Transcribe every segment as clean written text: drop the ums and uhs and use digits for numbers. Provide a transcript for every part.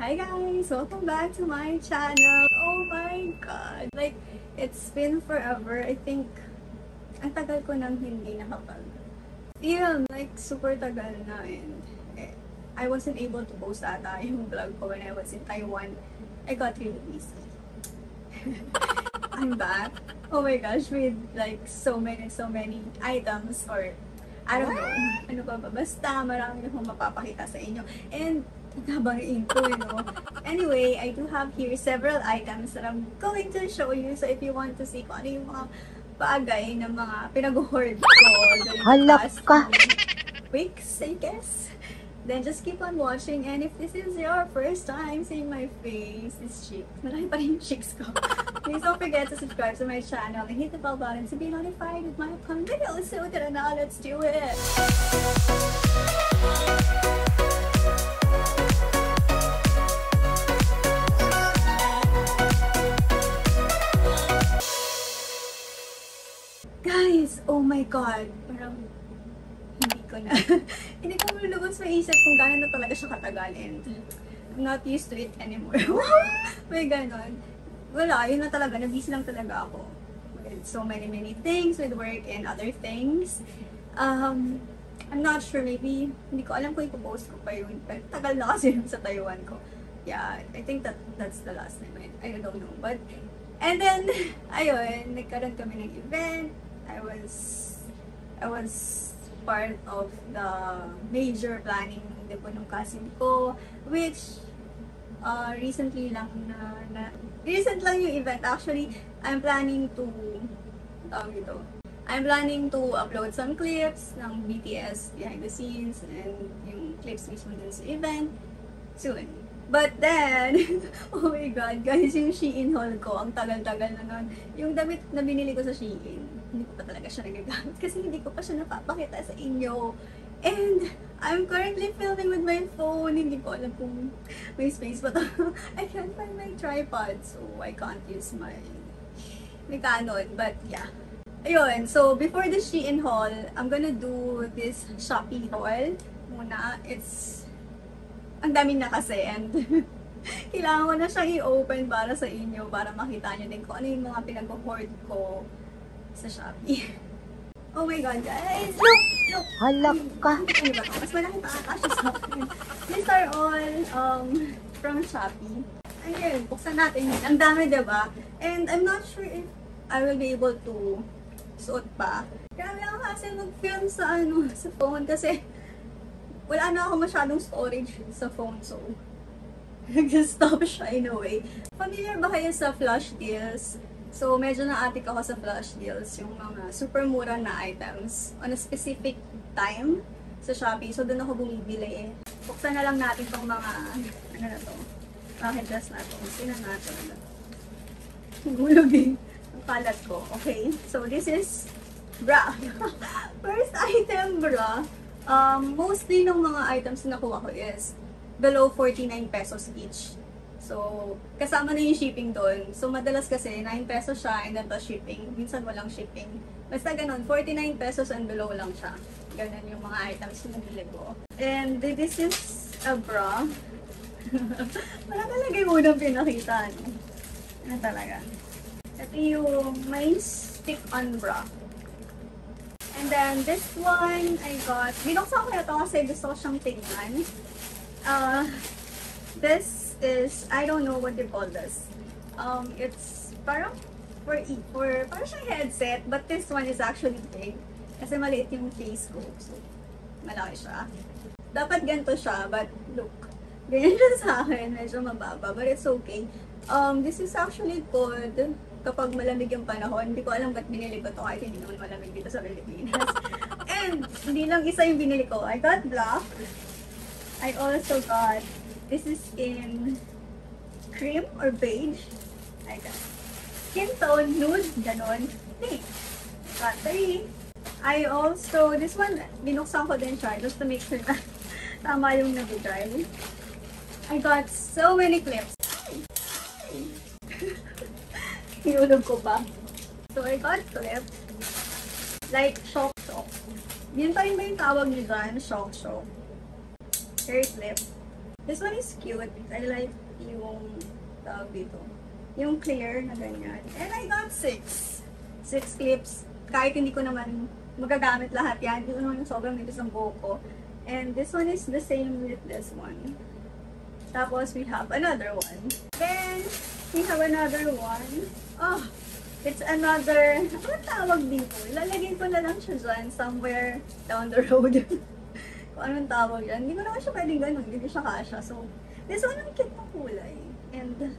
Hi guys! Welcome back to my channel! Oh my god! Like, it's been forever. I think, ang tagal ko nang hindi nakapag-film. Like, super tagal na. And I wasn't able to post ata yung vlog ko when I was in Taiwan. I got really busy. I'm back. Oh my gosh, with like so many items, or I don't know, ano pa ba, basta marami akong mapapakita sa inyo. And habang intro, you know. Anyway, I do have here several items that I'm going to show you. So if you want to see kung ano yung mga bagay na mga pinag-hoard ko during the past weeks, I guess, then just keep on watching. And if this is your first time seeing my face, this chick, marami pa rin yung chicks ko. Please don't forget to subscribe to my channel and hit the bell button to be notified with my upcoming videos. So tara na, let's do it! Guys, oh my god, parang hindi ko malulugod sa isip kung gano'n na talaga siya katagal, and I'm not used to it anymore. May ganon. Wala, yun na talaga, na-busy lang talaga ako with so many things, with work and other things. I'm not sure, maybe, hindi ko alam kung ipopost ko pa yun, pero tagal na kasi yun sa Taiwan ko. Yeah, I think that's the last time, I don't know, but, and then, ayun, nagkaroon kami ng event. I was part of the major planning ng cousin ko, which recently lang yung event. Actually, I'm planning to upload some clips ng BTS behind the scenes and yung clips mismo dun sa event soon. But then, oh my god, guys, yung Shein haul ko, ang tagal-tagal na nun. Yung damit na binili ko sa Shein, hindi ko pa talaga siya nagagamit kasi hindi ko pa siya napapakita sa inyo. And I'm currently filming with my phone. Hindi ko alam kung may space pa to. I can't find my tripod, so I can't use my Canon. But yeah. Ayun, so before the Shein haul, I'm gonna do this Shopee haul muna. Ang dami na kasi, and kailangan ko na siyang i-open para sa inyo, para makita nyo din kung ano yung mga pinag-hoard ko sa Shopee. Oh my god, guys! Look! Halak ka! Ano ba ito? Mas malaki pa ata siya sa akin. These are all from Shopee. Ayun, buksan natin yun. Ang dami, diba? And I'm not sure if I will be able to suot pa. Grabe ako kasi mag-film sa phone kasi wala na ako masyadong storage sa phone, so nag-stop siya in a way. Familiar ba kayo sa flash deals? So, medyo na-addict ako sa flash deals, yung mga super mura na items on a specific time sa Shopee. So, doon ako bumibili eh. Buksan na lang natin itong mga, ano na to, bakit dress na to. Sinan natin. Gulog eh. Ang kalat ko. Okay, so this is bra. First item, bra. Mostly ng mga items na nakuha ko is below 49 pesos each. So, kasama na yung shipping doon. So, madalas kasi 9 pesos siya and then the shipping. Minsan walang shipping. Basta ganun, 49 pesos and below lang siya. Ganun yung mga items na nabili ko. And this is a bra. Wala talaga yung unang pinakita. Ano talaga? Ito yung may stick-on bra. And then, this one, I got, binuksan ko na ito kasi gusto ko siyang tignan. This is, I don't know what you call this. It's parang parang siyang headset, but this one is actually big. Kasi maliit yung face ko, so malaki siya. Dapat ganito siya, but look, ganyan siya sa akin, medyo mababa, but it's okay. This is actually good kapag malamig yung panahon. Hindi ko alam ba't binili ko to kahit hindi naman malamig dito sa Pilipinas. And hindi lang isa yung binili ko. I got black. I also got, this is in cream or beige. I got skin tone, nude, ganon. Pink. Got 3. I also, this one, binuksan ko din siya just to make sure na tama yung nag-dry. I got so many clips. Hinulog ko pa. So, I got clips. Like, shock. Yun pa rin ba yung tawag nyo dyan? Shock. Hair clip. This one is cute. I like yung tawag dito. Yung clear na ganyan. And I got 6 clips. Kahit hindi ko naman magagamit lahat yan. Hindi ko naman sobrang nipis ng buhok ko. And this one is the same with this one. Tapos we have another one. Then, we have another one. Oh, it's another, ano tawag dito? Ilalagay ko na lang siya dyan, somewhere down the road. Kung anong tawag yan. Hindi ko naman siya pwedeng ganun, hindi siya kasha. So, this one ang cute na kulay. And,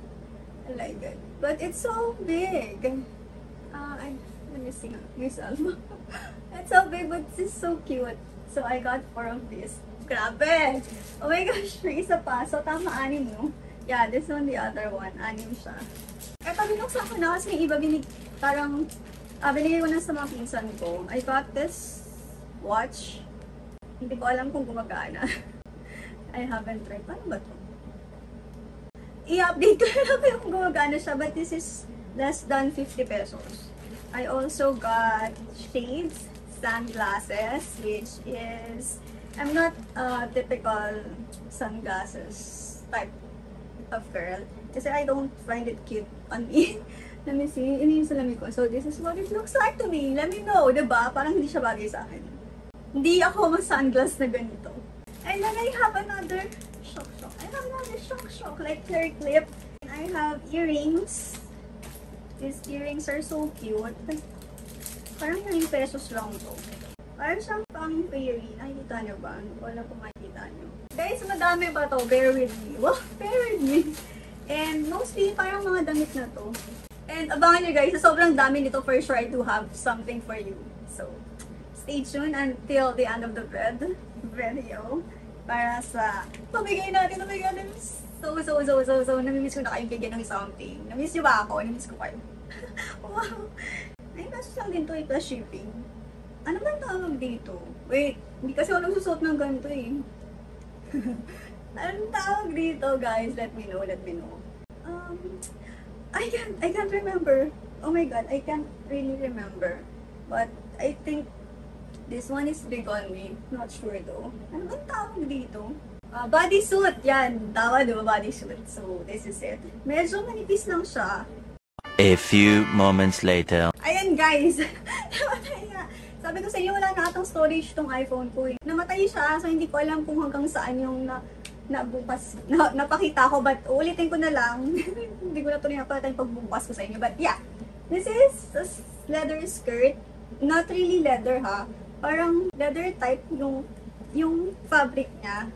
I like it. But it's so big. Let me see myself. It's so big, but it's so cute. So, I got 4 of these. Grabe! Oh my gosh, may isa pa. So, tama, 6, no? Yeah, this one, the other one. 6 siya. Eto, binuksan ko na kasi iba parang, binigay ko na sa mga pinsan ko. I got this watch. Hindi ko alam kung gumagana. I haven't tried. Paano ba to? I-update ko na lang kung gumagana siya. But this is less than 50 pesos. I also got shades, sunglasses, which is, I'm not a typical sunglasses type of girl. Kasi I don't find it cute on me. Let me see. Ini yung salamin ko. So, this is what it looks like to me. Let me know, diba? Parang hindi siya bagay sa akin. Hindi ako mag-sunglass na ganito. And then I have another shock. I have another shock. Like hair clip. And I have earrings. These earrings are so cute. Parang 9 pesos lang to. Parang siyang pang fairy. Nakikita nyo ba? Wala po makikita nyo. Guys, madami pa to. Bear with me. Wow, bear with me. And mostly, parang mga damit na to. And abangan nyo guys, sobrang dami nito. For sure, I do have something for you. So, stay tuned until the end of the video. Para sa pamigay natin. So, namimiss ko na kayong bigyan ng something. Namiss nyo ba ako? Namiss ko kayo. Wow. Ay, pesos lang din to plus shipping. Ano ba tawag dito? Wait, hindi kasi ako nagsusot ng ganito eh. Anong tawag dito, guys? Let me know. I can't remember. Oh my god, I can't really remember. But I think this one is big on me. Not sure though. Ano ba tawag dito? Bodysuit. Yan. Tawa, diba? Bodysuit. So, this is it. Medyo manipis lang siya. A few moments later. Ayan guys, namatay nga. Sabi ko sa inyo, wala na atong storage tong iPhone ko eh. Namatay siya, so hindi ko alam kung hanggang saan yung napakita ko. But ulitin ko na lang. Hindi ko na ito napakita yung pagbukas ko sa inyo. But yeah, this is a leather skirt. Not really leather ha. Parang leather type yung fabric niya.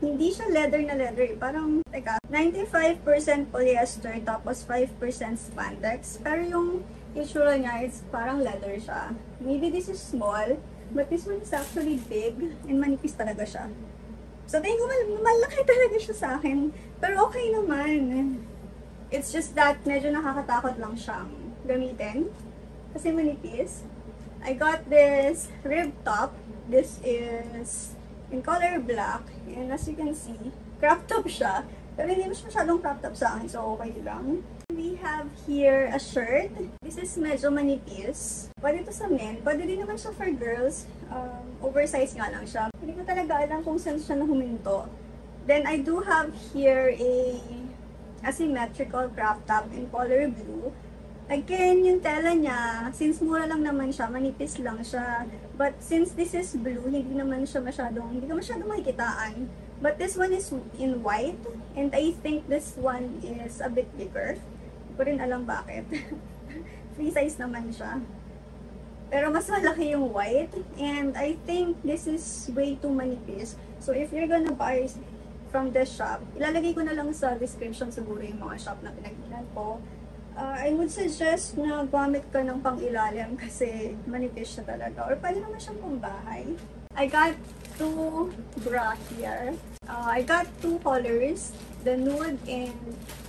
Hindi siya leather na leather eh. Parang, teka, 95% polyester tapos 5% spandex. Pero yung itsura niya, it's parang leather siya. Maybe this is small, but this one is actually big and manipis talaga siya. So, tingin ko malaki talaga siya sa akin. Pero okay naman. It's just that medyo nakakatakot lang siyang gamitin. Kasi manipis. I got this rib top. This is in color black, and as you can see, crop top siya. Pero hindi mas masyadong crop top sa akin, so okay lang. We have here a shirt. This is medyo manipis. Pwede ito sa men. Pwede din naman siya for girls. Oversized nga lang siya. Hindi ko talaga alam kung saan siya na huminto. Then I do have here a asymmetrical crop top in color blue. Again, yung tela niya, since mura lang naman siya, manipis lang siya. But since this is blue, hindi ka masyadong makikitaan. But this one is in white, and I think this one is a bit bigger. Hindi ko rin alam bakit. Free size naman siya. Pero mas malaki yung white, and I think this is way too manipis. So if you're gonna buy from this shop, ilalagay ko na lang sa description siguro yung mga shop na pinagbilan ko. I would suggest na gamit ka ng pang-ilalim kasi manipis siya talaga. Or pwede naman siyang pambahay. I got 2 bra here. I got 2 colors. The nude and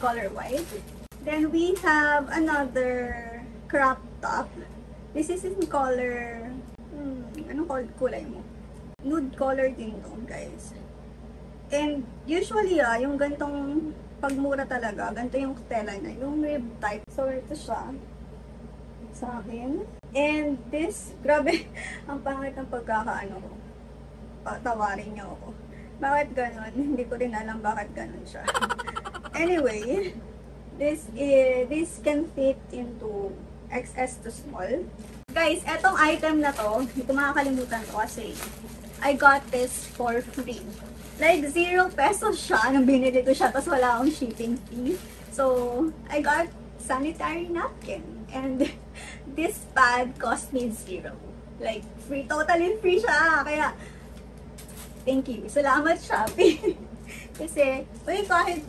color white. Then we have another crop top. This is in color... anong kulay mo? Nude color din to, guys. And usually yung gantong pagmura talaga, ganito yung tela niya, yung rib type. So, ito siya sa akin. And this, grabe, ang pangit ng pagkakaano ko. Patawarin niyo ako. Bakit ganon? Hindi ko rin alam bakit ganon siya. Anyway, this can fit into XS to small. Guys, etong item na to, hindi ko makakalimutan to kasi I got this for free. Like, 0 pesos siya nung binili ko siya, tapos wala akong shipping fee. So, I got sanitary napkin. And this pad cost me 0. Like, free, totally free siya. Kaya, thank you. Salamat, Shopee. Kasi, uy, kahit,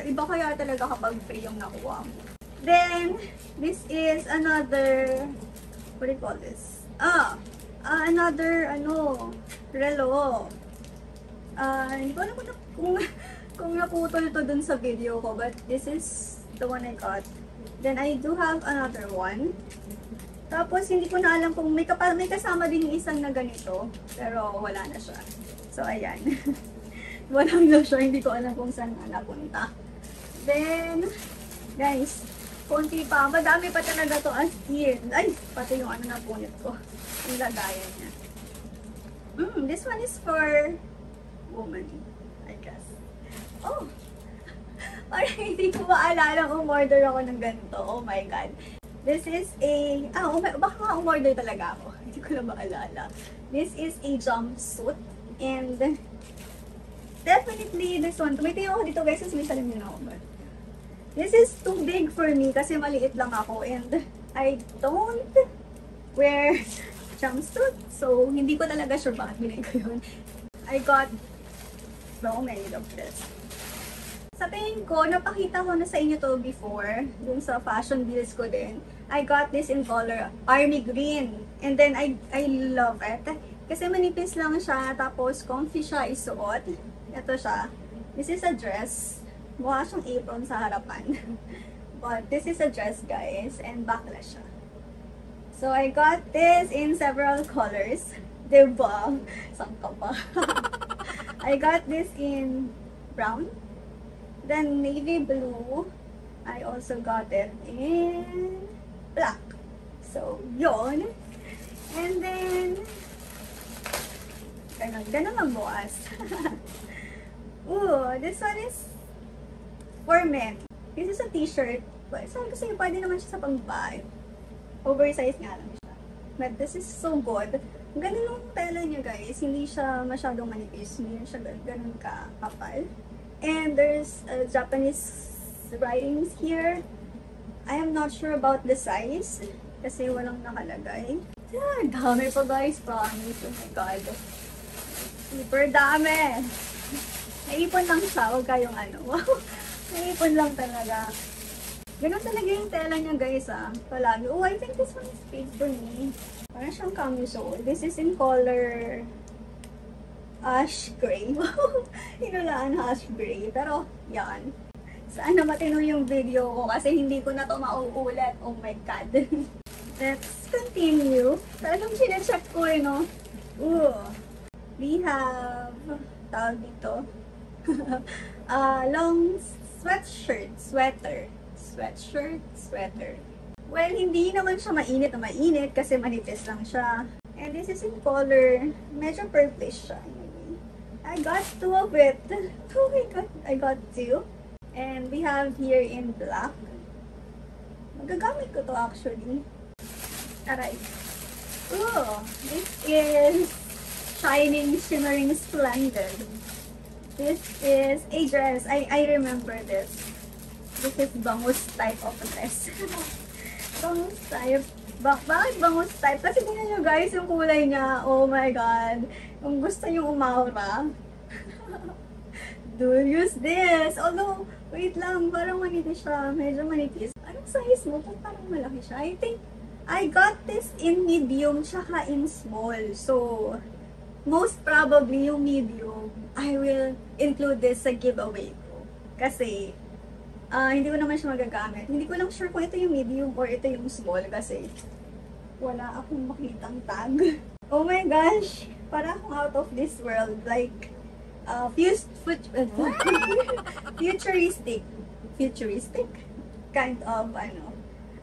iba kaya talaga kapag free yung nakuha mo. Then, this is another, what do you call this? Another, relo. Hindi ko alam kung naputol to dun sa video ko, but this is the one I got. Then, I do have another one. Tapos, hindi ko na alam kung may kasama din yung isang na ganito, pero wala na siya. So, ayan. Wala na siya, hindi ko alam kung saan na napunta. Then, guys, konti pa. Madami pa talaga to as in. Ay, pati yung napunit ko. Yung lagayan niya. This one is for woman, I guess. Oh! Parang hindi ko maalala umorder ako ng ganito. Oh my God. This is a... baka umorder talaga ako. Hindi ko na maalala. This is a jumpsuit. And definitely this one. Tumitingin ako dito guys, may salamin ako. But this is too big for me kasi maliit lang ako. And I don't wear jumpsuit. So, hindi ko talaga sure bakit binigay ko yun. I got so many of this. Sa tingin ko, napakita ko na sa inyo to before, dun sa fashion deals ko din. I got this in color army green. And then, I love it. Kasi manipis lang siya, tapos comfy siya isuot. Ito siya. This is a dress. Mukha siyang apron sa harapan. But this is a dress, guys. And backless siya. So, I got this in several colors. Diba? Saan ka ba? I got this in brown. Then, navy blue. I also got it in black. So, yun. And then, ganun ang bukas. Ooh, this one is for men. This is a t-shirt. Sabi ko sa'yo, pwede naman siya sa pang-bahay. Oversized nga lang siya. But this is so good. Ganun yung tela niya, guys. Hindi siya masyadong manipis. Hindi siya ganun kapal. And there's Japanese writings here. I am not sure about the size. Kasi walang nakalagay. Yeah, dami pa guys. Promise. Oh my God. Super dami. Naipon lang siya. Huwag kayong Naipon lang talaga. Ganun talaga yung tela niya guys palagi. Oh, I think this one is big for me. Parang siyang camisole. This is in color ash gray. Hinulaan ash gray. Pero, yan. Sana matino yung video ko kasi hindi ko na to mauulit. Oh my God. Let's continue. Talagang sinecheck ko no? Ooh. We have, tawag dito, long sweater. Well, hindi naman siya mainit na mainit kasi manipis lang siya. And this is in color, medyo purplish siya. I got 2 of it. Oh my God, I got 2. And we have here in black. Magagamit ko to actually. Aray. Oh, this is Shining, Shimmering, Splendid. This is a dress. I remember this. This is bangus type of dress. Bangus type. Bakit bangus type? Kasi tingnan nyo guys, yung kulay niya. Oh my God. Kung gusto nyo umaura, do use this. Although, wait lang, parang manipis siya. Medyo manipis. Anong size mo? Parang malaki siya. I think, I got this in medium tsaka in small. So, most probably yung medium, I will include this sa giveaway ko. Kasi, hindi ko naman siya magagamit. Hindi ko lang sure kung ito yung medium or ito yung small kasi wala akong makitang tag. Oh my gosh! Para akong out of this world. Like, futuristic kind of,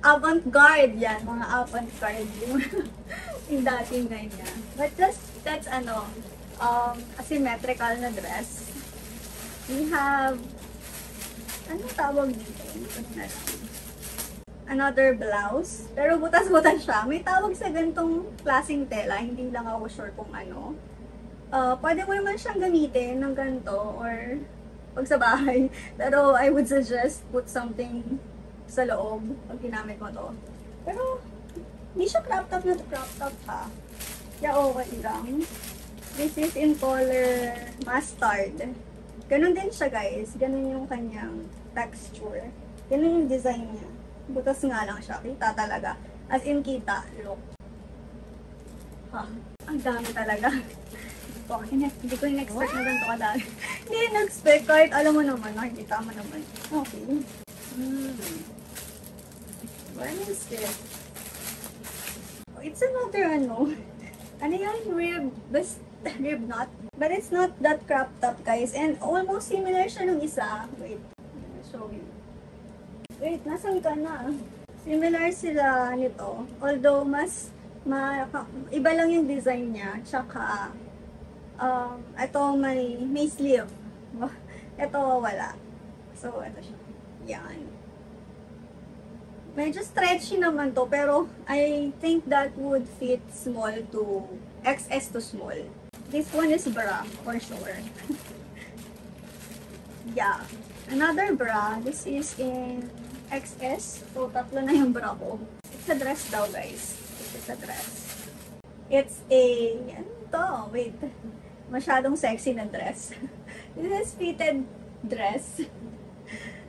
avant-garde yan. Mga avant-garde yung dating ganyan. But that's asymmetrical na dress. We have, anong tawag dito? Another blouse. Pero butas-butas siya. May tawag sa ganitong klaseng tela. Hindi lang ako sure kung ano. Pwede mo naman siyang gamitin ng ganito or pag sa bahay. Pero I would suggest put something sa loob pag ginamit mo to. Pero hindi siya crop top na crop top ha. Kaya okay lang. This is in color mustard. Ganun din siya guys. Ganun yung kanyang texture. Ganun yung design niya. Butas nga lang siya. Kita talaga. As in kita. Look. Ha. Ang dami talaga. Hindi ko in-expect na ganito kadami. Hindi in-expect. Kahit alam mo naman. Nakikita mo naman. Okay. What is this? Oh, it's another ano. Ano yan? Rib knot. But it's not that crop top guys. And almost similar siya nung isa. Wait. I'll show you. Wait, nasan ka na? Similar sila nito. Although, iba lang yung design niya. Tsaka, ito may sleeve. Ito wala. So, ito siya. Yan. Medyo stretchy naman to. Pero, I think that would fit small to, XS to small. This one is bra, for sure. Yeah. Another bra. This is in XS. So, tatlo na yung bra ko. It's a dress daw, guys. It's a dress. It's a... Ano to? Wait. Masyadong sexy na dress. This is fitted dress.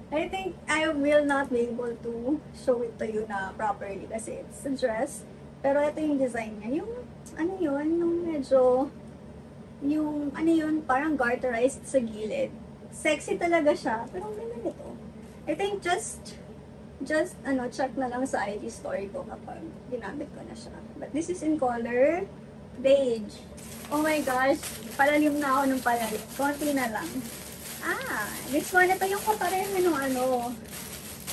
I think I will not be able to show it to you na properly kasi it's a dress. Pero ito yung design niya. Yung, ano yun? Yung medyo... Yung, ano yun? Parang garterized sa gilid. Sexy talaga siya. Pero may na nito. I think just check na lang sa IG story ko kapag ginamit ko na siya. But this is in color beige. Oh my gosh, palalim na ako ng palalim. Konti na lang. This one, ito yung kapareha nung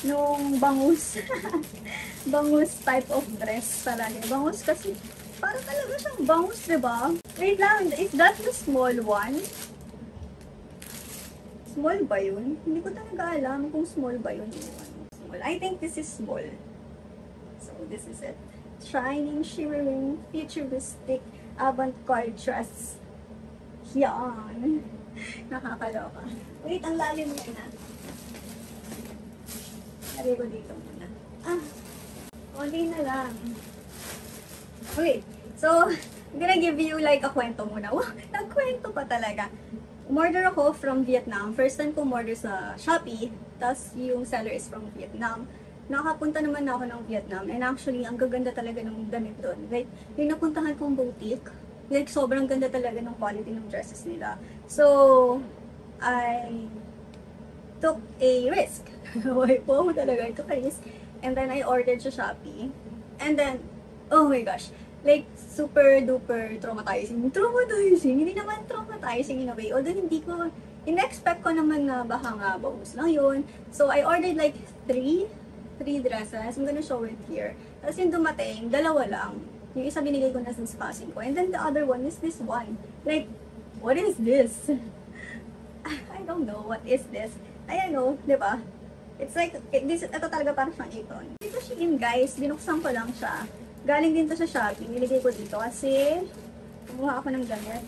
nung bangus. Bangus type of dress talaga. Bangus kasi, parang talaga siyang bangus, diba? Wait lang, is that the small one? Small ba yun? Hindi ko talaga alam kung small ba yun. Small. I think this is small. So, this is it. Shining, shimmering, futuristic, avant-garde dress. Yan. Nakakaloka. Wait, ang lalim niya na. Lagay ko dito muna. Only na lang. Wait. So, I'm gonna give you like a kwento muna. Wow, nagkwento pa talaga. Umorder ako from Vietnam. First time ko umorder sa Shopee. Tapos yung seller is from Vietnam. Nakapunta naman ako ng Vietnam. And actually, ang gaganda talaga ng damit doon. Like, yung napuntahan kong boutique, like, sobrang ganda talaga ng quality ng dresses nila. So, I took a risk. Okay po, talaga. I took a risk. And then, I ordered sa Shopee. And then, oh my gosh. Like, super duper traumatizing. Traumatizing? Hindi naman traumatizing in a way. Although hindi ko, in-expect ko naman na baka nga bangus lang yun. So, I ordered like three dresses. I'm gonna show it here. Tapos yung dumating, dalawa lang. Yung isa binigay ko na sa passing ko. And then the other one is this one. Like, what is this? I don't know. What is this? I don't know, di ba? It's like, ito talaga parang siyang apron. Dito siya in, guys. Binuksan ko lang siya. Galing din to sa Shopee. Niligay ko dito kasi kumuha ako ng damit.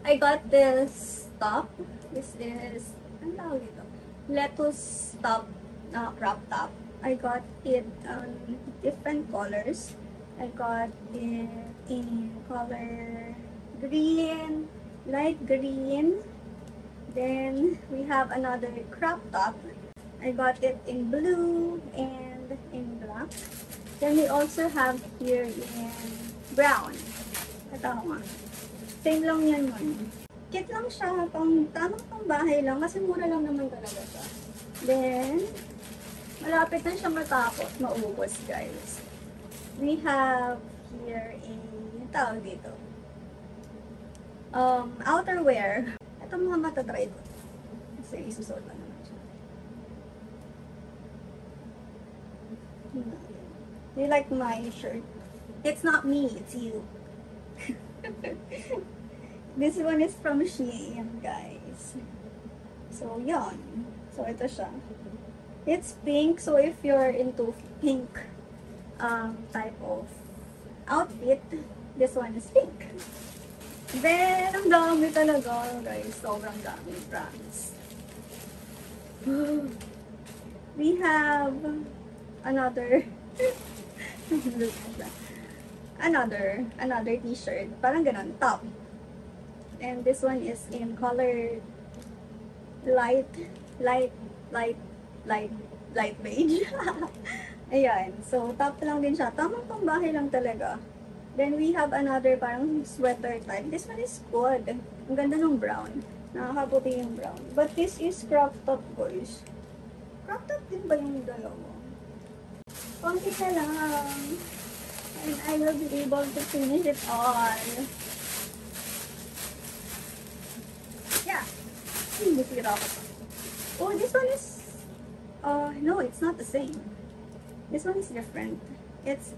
I got this top. This is, ano tawag dito? Lettuce top, crop top. I got it different colors. I got it in color green, light green. Then we have another crop top. I got it in blue and in black. Then we also have here in brown. Ito nga. Same lang yan man. Cute lang siya. Tamang pang bahay lang. Kasi mura lang naman talaga siya. Then, malapit na siya matapos. Maubos, guys. We have here tawag dito. Outerwear. Ito mga matatry ko. Kasi isusot na naman siya. Do you like my shirt? It's not me, it's you. This one is from Shein, guys. So, yon. So, ito siya. It's pink. So, if you're into pink type of outfit, this one is pink. Then, ang dami talaga, guys. Sobrang dami, brands. We have another another t-shirt. Parang ganun, top. And this one is in color light beige. Ayan. So, top lang din siya. Tamang pambahay lang talaga. Then, we have another parang sweater type. This one is good. Ang ganda ng brown. Nakakaputi yung brown. But this is crop top, guys. Crop top din ba yung dalawa? Konti na lang. And I will be able to finish it all. Yeah. Nasira ko pa. Oh, this one is... no, it's not the same. This one is different. It's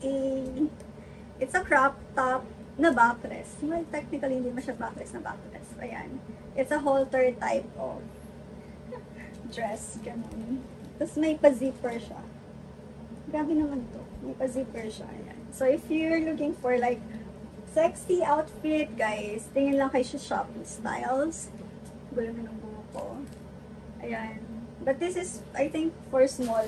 a crop top na backless. Well, technically, hindi siya backless na backless. Ayan. It's a halter type of dress. Ganun. Tapos may pa-zipper siya. Grabe naman to. May pa-zipper siya. Ayan. So, if you're looking for like sexy outfit, guys, tingin lang kay Shopee Styles. Gulo na ng buho ko. Ayan. But this is, I think, for small.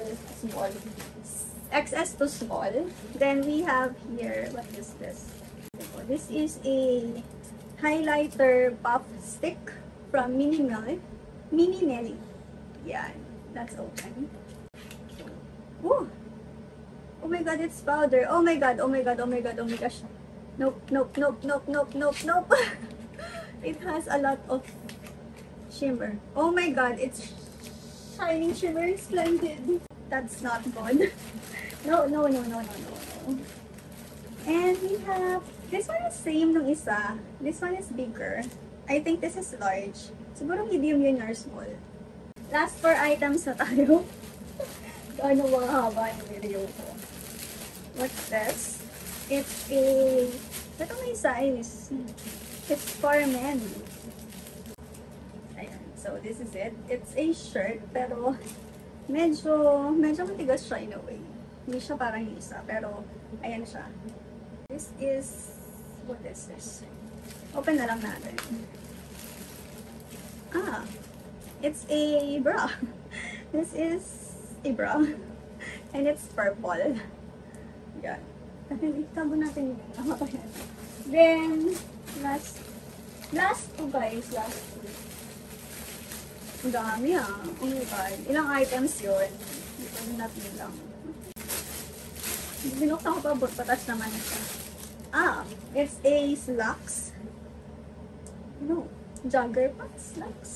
XS to small. Then we have here, what is this? This is a highlighter puff stick from Mini Nelly. Yan. That's open. Ooh. Oh my god, it's powder. Oh my god, oh my god, oh my god, oh my gosh. Nope. It has a lot of shimmer. Oh my god, it's shining shimmer, splendid. That's not good. No. And we have, this one is same nung isa. This one is bigger. I think this is large. Siguro medium yun or small. Last 4 items na tayo. Ano mga haba yung video ko. What's this? It's a, ito may size. It's for men. Ayan. So, this is it. It's a shirt, pero medyo matigas siya in a way. Hindi siya parang isa, pero ayan siya. This is, what is this? Open na lang natin. Ah, it's a bra. This is a bra. And it's purple. Yan. Tago natin yun. Then, last two guys, last two. Ang dami ah. Oh my god. Ilang items yun? Ito natin lang. Binuksan ko pa, patas naman siya. Ah, it's a slacks. No, jogger pants, slacks.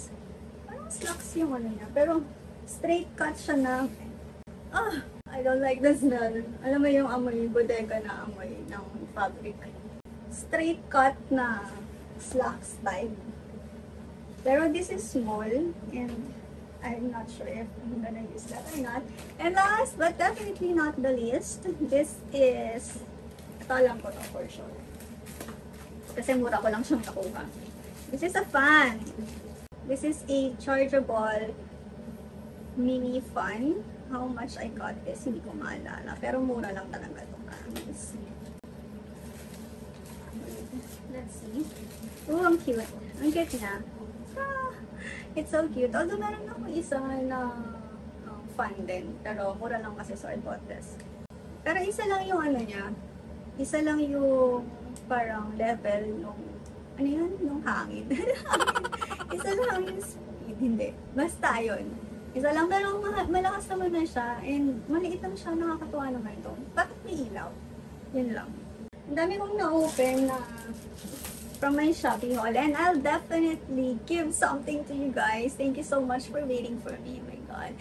Parang slacks yung ano niya. Pero, straight cut siya na. Ah, I don't like the smell. Alam mo yung amoy, bodega na amoy ng fabric. Straight cut na slacks type. Pero this is small and I'm not sure if I'm gonna use that or not. And last but definitely not the least, this is, ito lang ko to for sure. Kasi mura ko lang siyang nakuha. This is a fan. This is a chargeable mini fan. How much I got this, hindi ko maalala. Pero mura lang talaga ito. Let's see. Oh, ang cute. Ang cute niya. Ah, it's so cute. Although meron ako isa na fan din. Pero mura lang kasi, so I bought this. Pero isa lang yung ano niya. Isa lang yung parang level nung, ano yun? Nung hangin. Isa lang yung speed. Hindi. Basta yun. Isa lang, pero malakas naman na siya. And maliit lang siya, nakakatuwa naman ito. Bakit may ilaw? Yun lang. Ang dami kong na-open na from my Shopee haul. And I'll definitely give something to you guys. Thank you so much for waiting for me. Oh my God.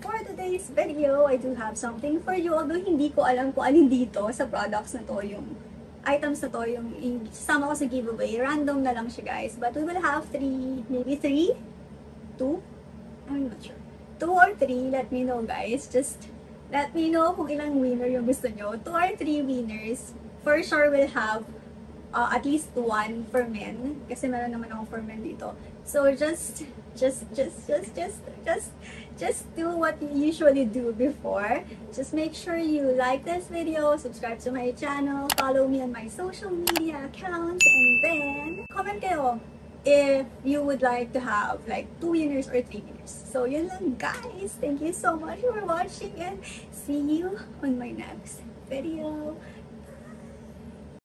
For today's video, I do have something for you. Although hindi ko alam kung alin dito sa products na to, yung items na to, yung isama ko sa giveaway. Random na lang siya, guys. But we will have 3, maybe 3? 2? I'm not sure. 2 or 3, let me know, guys. Just let me know kung ilang winner yung gusto nyo. 2 or 3 winners, for sure will have at least one for men. Kasi meron naman ako for men dito. So, just do what you usually do before. Just make sure you like this video, subscribe to my channel, follow me on my social media accounts, and then comment kayo if you would like to have like 2 winners or 3 winners. So, yun lang guys. Thank you so much for watching and see you on my next video.